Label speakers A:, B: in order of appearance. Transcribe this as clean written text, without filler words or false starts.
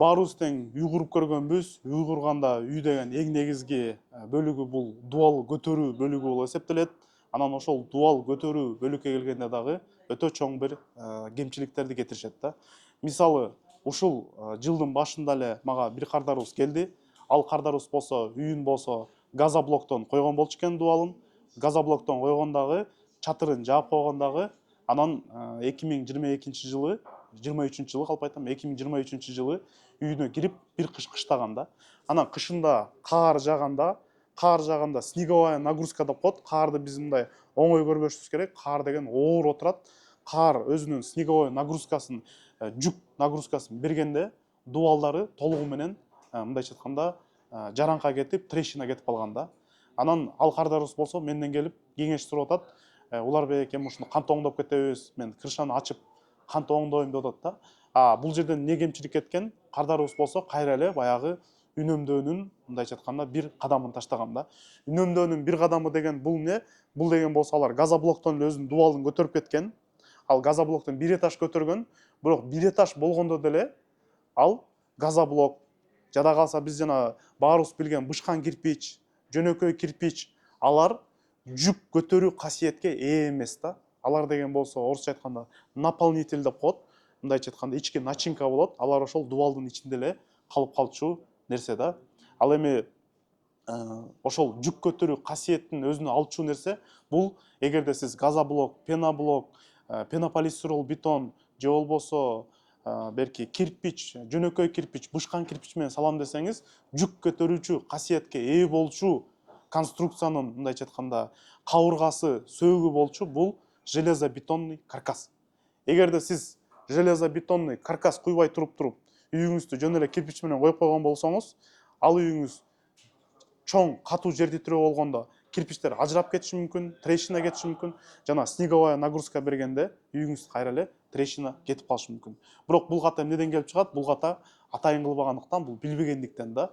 A: баарыбыз тең үй куруп көргөнбүз. Үй курганда үй деген эң негизги бөлүгү бул дубал көтөрүү бөлүгү болуп эсептелет. Анан ошол дубал көтөрүү бөлүккө келгенде дагы өтө чоң бир кемчиликтерди кетиришет да. Мисалы, ушул жылдын башында эле мага бир кардарыбыз келди. Ал кардарыбыз болсо үйүн болсо газоблоктон койгон болчу экен дубалын. Газоблоктон койгондагы чатырын жаап койгондагы анан 2022 жылы 23 жылы калп айтам, 2023 жылы үйүнө кирип бир кыш кыштаган да. Анан кышында каар жаганда снеговая нагрузка деп коет. Каарды биз мындай оңой көрбөшүбүз керек. Каар деген оор отурат. Каар өзүнүн снеговой нагрузкасын, жүк нагрузкасын бергенде дубалдары толугу менен мындайча айтканда жараңка кетип, трещина кетип калган да. Анан ал кардарыбыз болсо менден келип кеңеш сурап атат. Уларбек, эми ушуну кантип оңдоп кетебиз? Мен крышаны ачып кантип оңдойм деп атат да. Бул жерден эмне кемчилик кеткен? Кардарыбыз болсо кайра эле баягы үнөмдөөнүн мындайча айтканда бир кадамын таштаган да. Үнөмдөөнүн бир кадамы деген бул эмне? Бул деген болсо алар газоблоктон эле өзүнүн дубалын көтөрүп кеткен. Ал газоблоктон бир этаж көтөргөн, бирок бир этаж болгондо деле ал газоблок жада калса биз жана баарыбыз билген бышкан кирпич, жөнөкөй кирпич, алар жүк көтөрүү касиетке ээ эмес да. Алар деген болсо орусча айтканда наполнитель деп коет. Мындайча айтканда ички начинка болот. Алар ошол дубалдын ичинде эле калып калчу нерсе да. Ал эми ошол жүк көтөрүү касиеттин өзүнө алчу нерсе бул эгерде сиз газоблок, пеноблок, пенополистирол бетон же болбосо берки кирпич, жөнөкөй кирпич, бышкан кирпич менен салам десеңиз, жүк көтөрүүчү касиетке ээ болчу конструкциянын мындайча айтканда кабыргасы, сөөгү болчу бул железобетонный каркас. Эгерде сиз железобетонный каркас куйбай туруп үйүңүздү жөн эле кирпич менен коюп койгон болсоңуз, ал үйүңүз чоң катуу жер титирөө болгондо кирпичтер ажырап кетиши мүмкүн, трещина кетиши мүмкүн. Жана снеговая нагрузка бергенде үйүңүз кайра эле трещина кетип калышы мүмкүн. Бирок бул ката эмнеден келип чыгат? Бул ката атайын кылбагандыктан, бул билбегендиктен да.